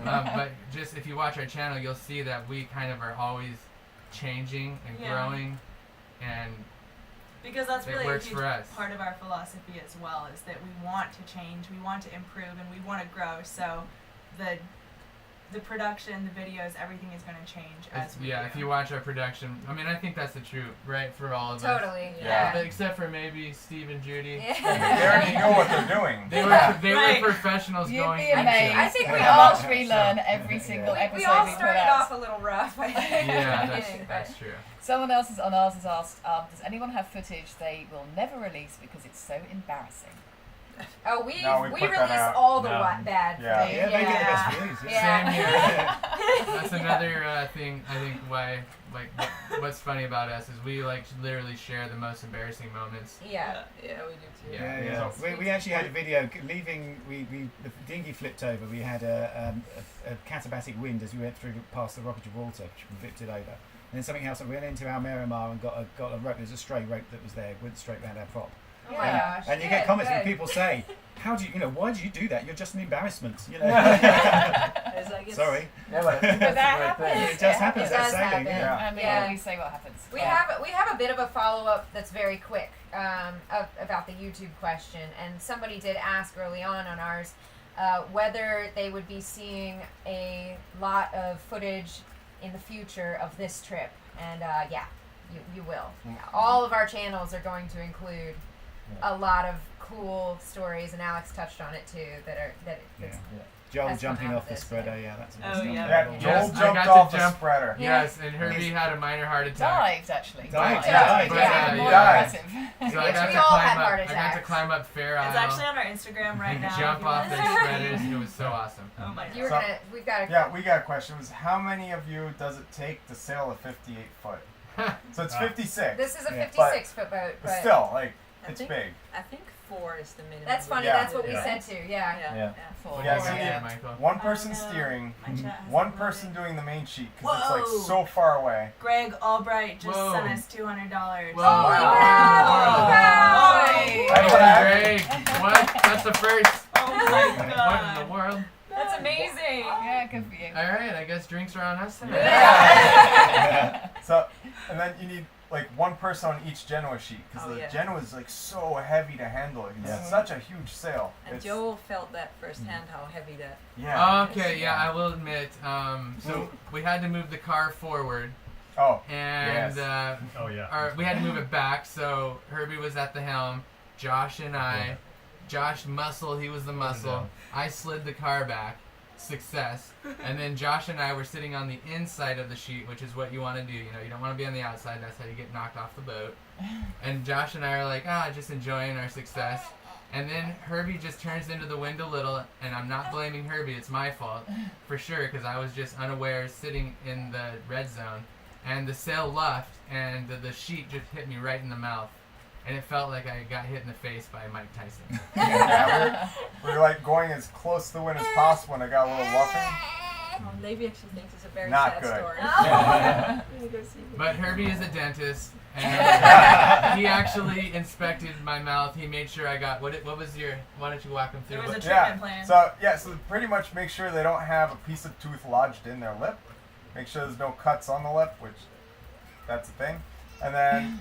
but just if you watch our channel, you'll see that we kind of are always changing and growing, and because that's really a works huge for us. part of our philosophy as well, is that we want to change, we want to improve, and we want to grow. So the production, the videos, everything is going to change as we do. if you watch our production, I mean, I think that's the truth, right, for all of us. Totally. But except for maybe Steve and Judy. They already know what they're doing. They were professionals You'd going be into amazed. I think we how all- much we learn every single episode We all we put started out. off a little rough. I think. Yeah, Kidding, that's true. Someone else on ours has asked, does anyone have footage they will never release because it's so embarrassing? Oh, we No, we put that release out. all the No. bad Yeah. footage. Yeah, they get the best views. Yeah. Same here. That's another thing I think why what's funny about us is we literally share the most embarrassing moments. Yeah. Yeah, we do too. Yeah. We actually had a video leaving. The dinghy flipped over. We had a katabatic wind as we went through past the Rock of Gibraltar, which flipped it over. And then something else. We went into our Miramar and got a rope. There's a stray rope that was there, went straight around our prop. Oh my gosh. And you Good, get comments good. from people say, "How do you why do you do that? You're just an embarrassment." It's like, it's, Sorry. Yeah, but that's that a great happens. thing. It just happens. It That's does sailing. happen. Yeah. And Yeah. we say what happens. We have a bit of a follow up that's very quick about the YouTube question, and somebody did ask early on ours whether they would be seeing a lot of footage in the future of this trip, and you will. All of our channels are going to include a lot of cool stories, and Alex touched on it too. It's Joel That's jumping come out off of the this, spreader. Yeah, that's Oh, yeah. Yeah, Joel Yes, I jumped got to off the jump. spreader. Yes, and Herbie had a minor heart attack. Dived, actually. Dived, Yeah. dived, Yeah. yeah. More Died. impressive. So I Which got we to all climb had up. heart I got to attacks. climb up Fair Isle It's actually on our Instagram right now. jump if you off wanna their see. spreaders. It was so awesome. Oh my You were god. So- we've got Yeah, we got a question. It was how many of you does it take to sail a 58 foot? So it's 56. This is a Yeah. 56-foot boat, But but still, I it's think- big. I think 4 is the minimum. that's funny. Yeah. That's what we Yeah. said too. Yeah. Yeah. Four. What Yeah, do you so got you- there, Michael? One person no. steering, My chat has one uploaded. person doing the main sheet because it's like Whoa. so far away. Greg Albright just Whoa. sent us $200. Whoa. Holy Wow. crap! Wow! Hey. That's what Hey, Greg, what? That's the first. Oh my What in the god. world? That's amazing. Yeah, good for you. All right, I guess drinks are on us tonight. So, and then you need like one person on each Genoa sheet because Oh, the yeah. Genoa is like so heavy to handle. It's Yeah. such a huge sail. And It's- Joel felt that firsthand how heavy that. Yeah. Okay, yeah, I will admit. So we had to move the car forward, Oh. and Yes. Oh yeah. we had to move it back. So Herbie was at the helm. Josh and I. Josh muscle. He was the muscle. I slid the car back. Success. And then Josh and I were sitting on the inside of the sheet, which is what you want to do. You know, you don't want to be on the outside. That's how you get knocked off the boat. And Josh and I are like, just enjoying our success. And then Herbie just turns into the wind a little, and I'm not blaming Herbie. It's my fault for sure because I was just unaware sitting in the red zone. And the sail left, and the sheet just hit me right in the mouth. And it felt like I got hit in the face by Mike Tyson. Yeah, we were like going as close to the wind as possible, and I got a little luffing. Levi actually thinks it's a very Not sad good. story. Yeah. We'll go see it. But Herbie is a dentist, and he actually inspected my mouth. He made sure I got what was your? Why don't you walk him through? There was a Yeah. treatment plan. So pretty much make sure they don't have a piece of tooth lodged in their lip. Make sure there's no cuts on the lip, which that's a thing. And then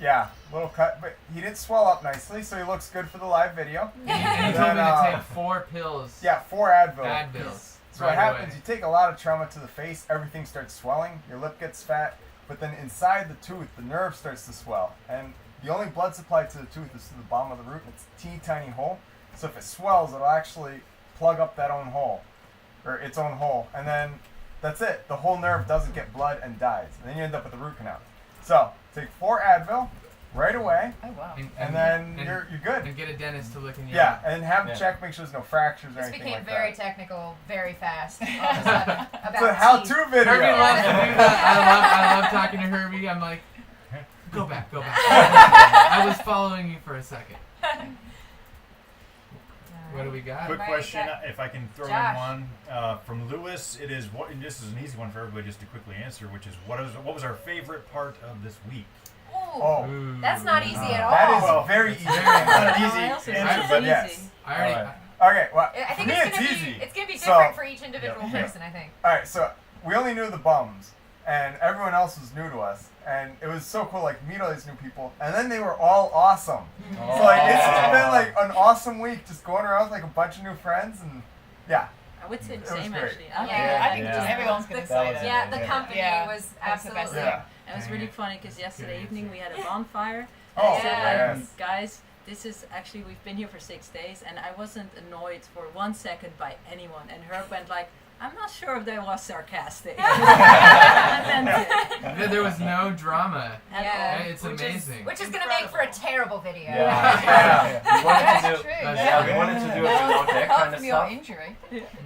little cut, but he did swell up nicely, so he looks good for the live video. And he told me to take 4 pills. Yeah, 4 Advil. Advils. So what happens? You take a lot of trauma to the face, everything starts swelling, your lip gets fat, but then inside the tooth, the nerve starts to swell, and the only blood supply to the tooth is to the bottom of the root, and it's a teeny tiny hole. So if it swells, it'll actually plug up that own hole, or its own hole, and then that's it. The whole nerve doesn't get blood and dies, and then you end up with a root canal. So take 4 Advil right away, Oh, wow. and then you're good. And get a dentist to look in your Yeah, and have Yeah. them check, make sure there's no fractures or This anything became like very that. technical, very fast. All of a sudden, about It's a how-to teeth. video. Herbie loves to do that. I love talking to Herbie. I'm like, go back. I was following you for a second. What do we got? Quick Right, question, that- if I can throw Josh. in one from Lewis. It is what, and this is an easy one for everybody just to quickly answer, which is what was our favorite part of this week? Ooh, Oh, Ooh. that's not easy at all. that is Well, very easy. Not an Oh, easy I also think answer, it's but easy. yes. I already. Alright. Okay, well, I for think me it's it's gonna easy. be different So- for each individual Yeah. person. I think. All right, so we only knew the bums, and everyone else was new to us, and it was so cool. Like meet all these new people, and then they were all awesome. Oh. So like it's just been like an awesome week, just going around with like a bunch of new friends, and yeah, I would say It the was same great. actually. Yeah. I think Yeah. everyone's going to say was that. Yeah, the Yeah. company Yeah. was That's the best absolutely. yeah. It was really funny because yesterday evening we had a bonfire. Oh, I said, like, yes. guys, this is actually, we've been here for 6 days, and I wasn't annoyed for 1 second by anyone. And Herb went like, I'm not sure if that was sarcastic. There was no drama. Yeah. It's amazing. Which is going to make for a terrible video. Yeah. We wanted That's to do. true. Yeah, we wanted to do a below deck Apart kind of from your stuff. injury.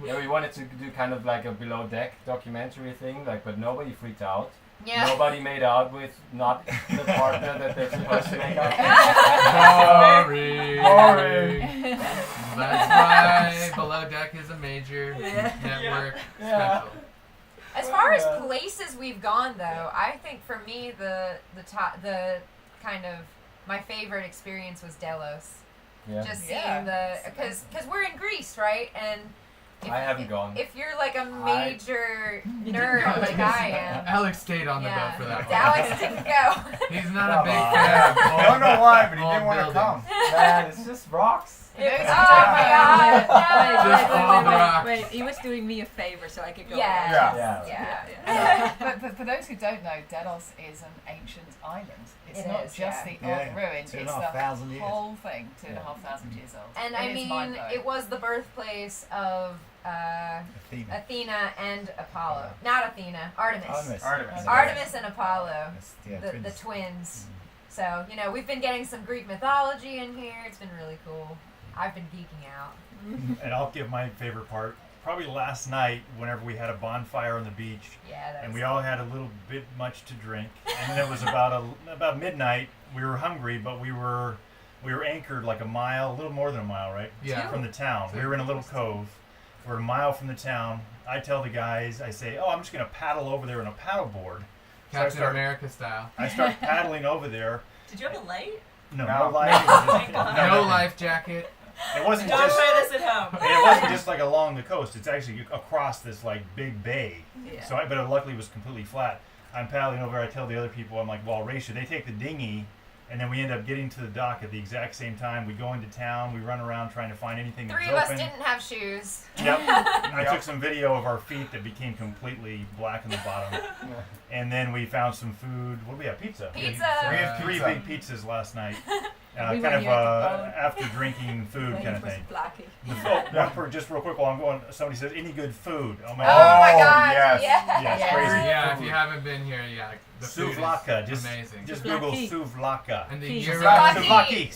Yeah, we wanted to do kind of like a below deck documentary thing, like, but nobody freaked out. Yeah. Nobody made out with not the partner that they're supposed to make out with. Boring. That's why Below Deck is a major network special. As far as places we've gone, though, I think for me the kind of my favorite experience was Delos. Yeah. Just seeing because we're in Greece, right? And I haven't gone. If you're like a major nerd like I am, Alex stayed on the boat for that one. Alex didn't go. He's not a big fan. I don't know why, but he didn't want to come. Man, it's just rocks. Oh my god! Just all the rocks. Wait, he was doing me a favor so I could go. Yeah. But for those who don't know, Delos is an ancient island. It's not just the old ruin, it's the 2,500 years. whole thing, 2,500 years old. And I mean, it was the birthplace of Athena and Apollo. Not Athena, Artemis. Artemis and Apollo, the twins. So, we've been getting some Greek mythology in here. It's been really cool. I've been geeking out. And I'll give my favorite part. Probably last night, whenever we had a bonfire on the beach, and we all had a little bit much to drink, and then it was about midnight. We were hungry, but we were anchored like a little more than a mile, right? Yeah. From the town. We were in a little cove. We're a mile from the town. I tell the guys, I say, I'm just gonna paddle over there on a paddle board. Captain America style. I start paddling over there. Did you have a light? No life. No life jacket. It wasn't Don't just. try this at home. And it wasn't just like along the coast. It's actually across this like big bay. Yeah. So, but it luckily was completely flat. I'm paddling over. I tell the other people, I'm like, well, Raisha, they take the dinghy, and then we end up getting to the dock at the exact same time. We go into town. We run around trying to find anything that's Three open. of us didn't have shoes. Yep. I took some video of our feet that became completely black in the bottom. And then we found some food. What do we have? Pizza. Pizza. We had three big pizzas last night. We Kind were of here at the boat. after drinking food kind of thing. Blackie. Just real quick while I'm going, somebody says, any good food? Oh my god, yes. Yeah, it's crazy. Yeah, if Food. you haven't been here, the food Souvlaka. is Just amazing. Just Google souvlaka. And the Souvlaki. year Souvlaki.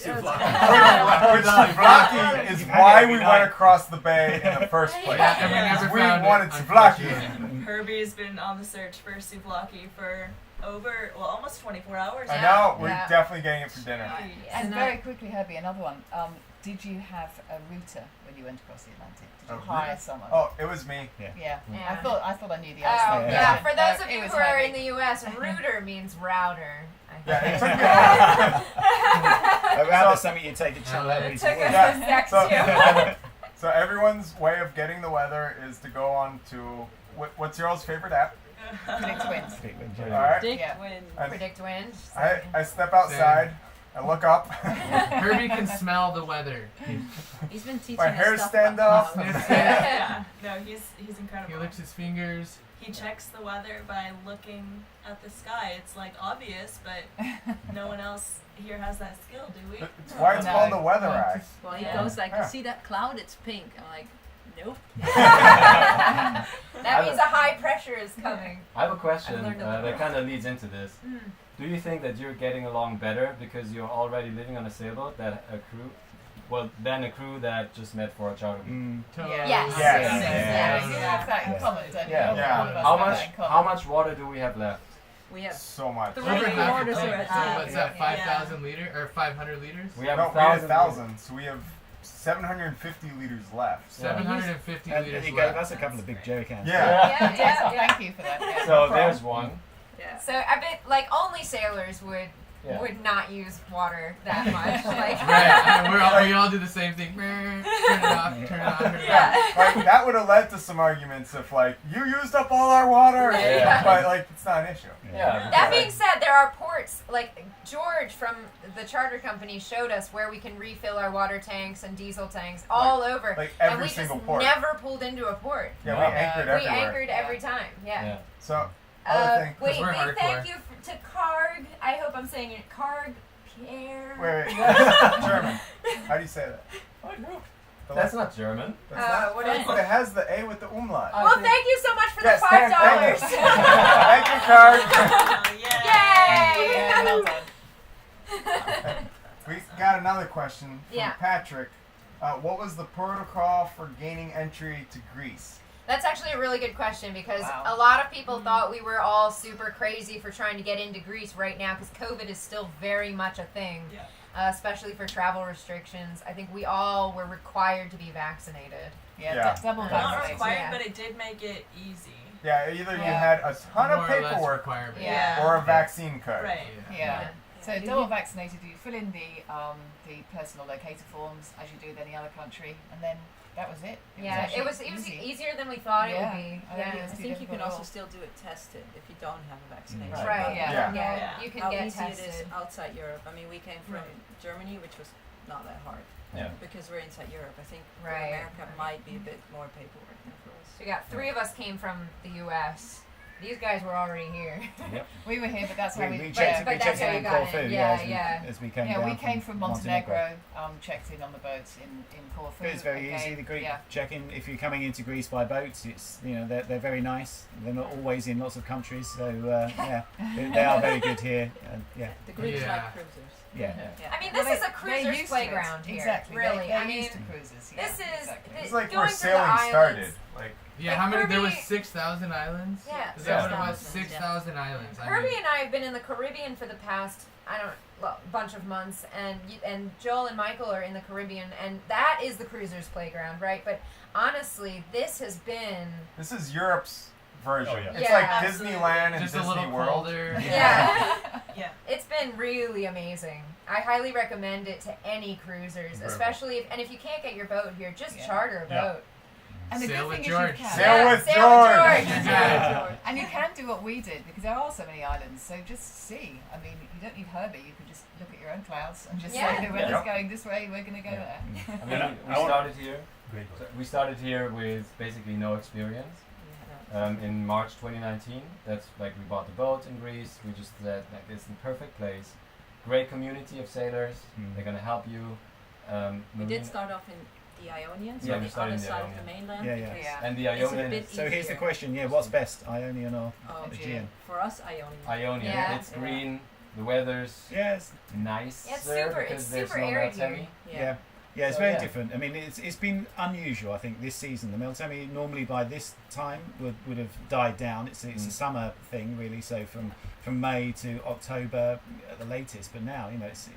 Which souvlaki is why we went across the bay in the first place. Yeah, and we never We found wanted it, souvlaki. unfortunately. Herbie's been on the search for souvlaki for almost 24 hours I now. know, we're definitely getting it for dinner. And very quickly, Herbie, another one. Did you have a router when you went across the Atlantic? Did you hire someone? Oh, it was me. Yeah. Yeah. I thought I knew the Oh, answer. yeah. For those of It you was who are Herbie. in the U.S., router means router. Yeah, it took me a while. Around something you take a channel It every took us Yeah. a sec too. So everyone's way of getting the weather is to go on to what's your all's favorite app? Predict wins. All right. Dick Yeah. win. And Predict wind. I step outside. I look up. Herbie can smell the weather. He's been teaching My us hair stuff stand about up. Sniffs it. Yeah. No, he's He incredible. licks his fingers. He checks the weather by looking at the sky. It's like obvious, but no one else here has that skill, do we? It's why it's No. called the weather eye. Well, he Yeah. goes like, Yeah. you see that cloud? It's pink. I'm like, nope. That means a high pressure is coming. I have a question I've learned a lot. that kind of leads into this. Do you think that you're getting along better because you're already living on a sailboat than a crew that just met for a charter? Totally. Yes. Yes. You have that in common, don't you? Yeah. All of us How have much? that in common. How much water do we have left? We have So much. Three Over half a orders tank. are at So sea. what's that? 5,000 liter or 500 liters? We have No, we had 1,000. 1,000, so we have 750 liters left. 750 And liters there you left. go. That's a couple of big jerry cans. Yeah. Yeah. Thank you for that. Yeah. So there's one. yeah. So I bet like only sailors would not use water that much. Like Right. We all do the same thing. Turn it off. Turn it on. Turn it Yeah. off. Like that would have led to some arguments if like you used up all our water, Yeah. but like it's not an issue. Yeah. That being said, there are ports, like George from the charter company showed us where we can refill our water tanks and diesel tanks all over. Like and every we single just port. never pulled into a port. Yeah, No. we anchored We everywhere. anchored every time. Yeah. So other thing. Wait, we're big hardcore. thank you to Karg. I hope I'm saying it. Karg Pierre. Wait. German. How do you say that? That's not German. That's not, what is but it has the A with the umlaut. Well, thank you so much for Yes, the $5. thank you, card. Yay! Yeah, well done. We got another question from Yeah. Patrick. What was the protocol for gaining entry to Greece? That's actually a really good question because Wow. a lot of people thought we were all super crazy for trying to get into Greece right now because COVID is still very much a thing, especially for travel restrictions. I think we all were required to be vaccinated. Yeah. Double Not vaccinated. required, Yeah. but it did make it easy. Yeah, either you Yeah. had a ton More of or less paperwork requirement. Yeah. or a vaccine card. Right. Yeah. So You- double vaccinated, you fill in the personal locator forms as you do with any other country, and then that was it. Yeah, it was easy. easier than we thought it Yeah. would be. I don't think Yeah. it's I too think you can difficult at also all. still do it tested if you don't have a vaccination. Right. Right. Yeah. Yeah. Yeah. You can How get easy tested. it is outside Europe. I mean, we came from Right. Germany, which was not that hard Yeah. because we're inside Europe. I think for Right. America might be a bit more paperwork than for us. So we got 3 of us came from the U.S. These guys were already here. We were here, but that's how We we checked, but we that's checked how in you got Corfu, in. as Yeah, we, as we came Yeah, down we came from Montenegro. Montenegro, checked in on the boats in Corfu. It's very again. easy. The Greek Yeah. check-in. If you're coming into Greece by boats, it's they're very nice. They're not always in lots of countries, so yeah, they are very good here. Yeah, The Greeks Yeah. like cruisers. yeah. I mean, Well, this is a they're cruiser's used to it. playground here. Exactly. Really. They're I mean, used to cruises. Yeah, this is exactly. It's the- like going where through the sailing islands. started. Like, Yeah, Like how many? There was Herbie- 6,000 islands. Yeah. Is that what it 6,000, was? 6,000 islands. I Herbie mean, and I have been in the Caribbean for the past, bunch of months, and Joel and Michael are in the Caribbean, and that is the cruiser's playground, right? But honestly, this has been, this is Europe's version. Oh, yeah. It's Yeah, like absolutely. Disneyland and just a Disney little World. colder. yeah, Yeah. it's been really amazing. I highly recommend it to any cruisers, Incredible. especially if you can't get your boat here, just Yeah. charter a Yeah. boat. And the Sail good with thing George. is you can. Sail with Sail George. with Yeah. And you can do what we did because there are so many islands. So just see. I mean, you don't need Herbie. You can just look at your own clouds and just Yeah. say the weather's Yep. going this way. We're going to go there. I And mean, we I want- started here. Great. We started here with basically no experience. In March 2019, that's like we bought the boat in Greece. We just said like this is the perfect place. Great community of sailors. Mm. They're gonna help you. We did start off in the Ionian, so Yeah, we the started other in the side of the Ionian. mainland. Yeah, yeah. because Yeah. And the It's a Ionian. bit So here's the easier. question: yeah, what's best, Ionian or Oh, Aegean? for us, Ionian. Ionian. Yeah. It's green. The weather's Yes. nice Yeah, it's there super- because it's there's super no arid Meltemi. here. Yeah. Yeah, it's So, very yeah. different. I mean, it's been unusual. I think this season, the Meltemi normally by this time would have died down. It's a summer thing really. So from May to October at the latest. But now it's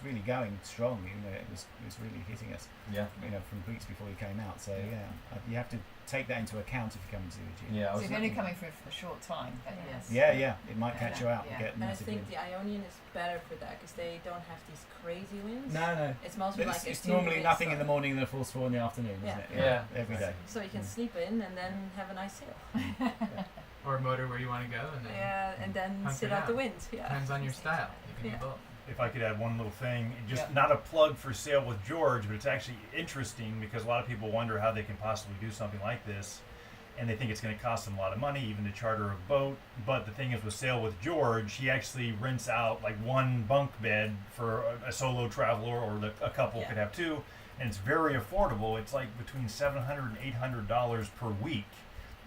really going strong. It was really hitting us. Yeah. From weeks before he came out. So yeah, you have to take that into account if you come to the Aegean. Yeah. I So was if you're only looking- coming for a short time, then Yes. Yeah, it might catch you out Yeah. and get And I massive think wind. the Ionian is better for that because they don't have these crazy winds. No. It's mostly like a It's 2 normally minute nothing in the storm. morning and a full swell in the afternoon, isn't it? Yeah. Every day. So you can sleep in and then have a nice sail. Or motor where you want to go, and then Yeah, and then Hunker sit out the down. wind. Yeah. depends on your style. You can Yeah. do both. If I could add one little thing, just Yeah. not a plug for Sail with George, but it's actually interesting because a lot of people wonder how they can possibly do something like this, and they think it's going to cost them a lot of money, even to charter a boat. But the thing is, with Sail with George, he actually rents out like one bunk bed for a solo traveler, or a couple Yeah. could have two, and it's very affordable. It's like between $700 and $800 per week,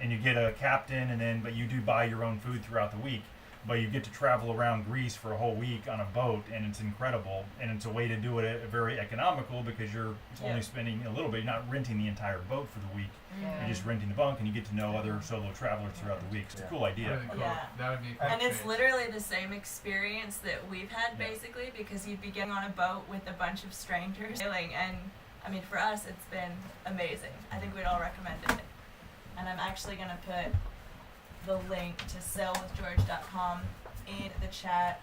and you get a captain, but you do buy your own food throughout the week. But you get to travel around Greece for a whole week on a boat, and it's incredible. And it's a way to do it very economical because you're only spending a little bit. You're not renting the entire boat for the week. You're just renting the bunk, and you get to know other solo travelers throughout the week. It's a cool idea. Really cool. Yeah. That would be. And it's great. literally the same experience that we've had Yeah. basically because you'd be getting on a boat with a bunch of strangers sailing, and I mean for us it's been amazing. I think we'd all recommend it. And I'm actually gonna put the link to sailwithgeorge.com in the chat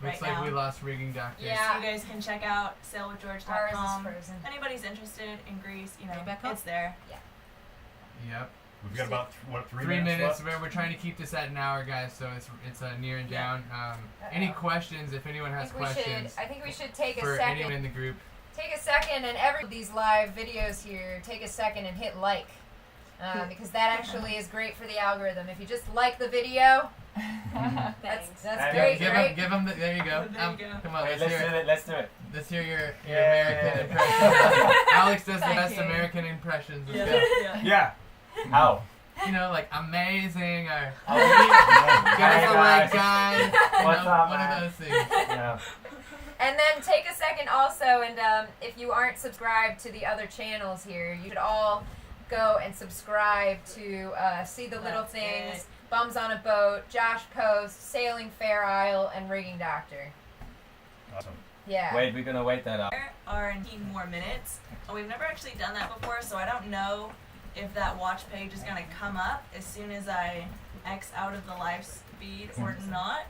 Looks right like now. we lost rigging doctors. Yeah. so you guys can check out Ours sailwithgeorge.com. is frozen. If anybody's interested in Greece, Right back up. it's there. Yep. We've got about 3 3 minutes. left? We're trying to keep this at an hour, guys. So it's nearing down. Any questions? If anyone has questions I think we should take a for second. anyone in the group. Take a second, and every these live videos here, take a second and hit like, because that actually is great for the algorithm. If you just like the video, Thanks. That's And great. Give Right? him, give him. There you go. There you go. Come on, Wait, let's let's hear do it. it. Let's do it. Let's hear your Yeah. American impression. Alex does the Thank best you. American impressions of Yeah. film. Yeah. Yeah. How? You know, like amazing or Oh, give us a Hey, leg, guys. You What's know, up, one man? of those things. Yeah. And then take a second also, and if you aren't subscribed to the other channels here, you should all go and subscribe to See the Little That's Things, it. Bums on a Boat, Josh Post, Sailing Fair Isle, and Rigging Doctor. Awesome. Yeah. Wait, we're gonna wait that up. Are in 15 more minutes. And we've never actually done that before, so I don't know if that watch page is gonna come up as soon as I X out of the live feed or not.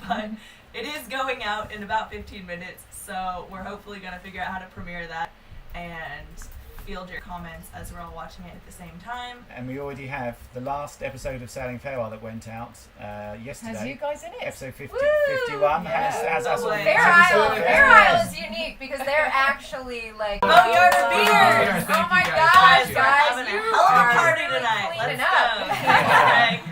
But it is going out in about 15 minutes, so we're hopefully gonna figure out how to premiere that and field your comments as we're all watching it at the same time. And we already have the last episode of Sailing Farewell that went out yesterday. Has you guys in it? Episode 50, Woo! 51 Yeah. has us all. Fair Fair Isle. Isle. Fair Isle is unique because they're actually like Boatyard of Beers. beers! Thank Oh my you, guys. gosh, Thank you. guys, We're having you a hell of a are party really tonight. cleaning Let's up. go. Okay.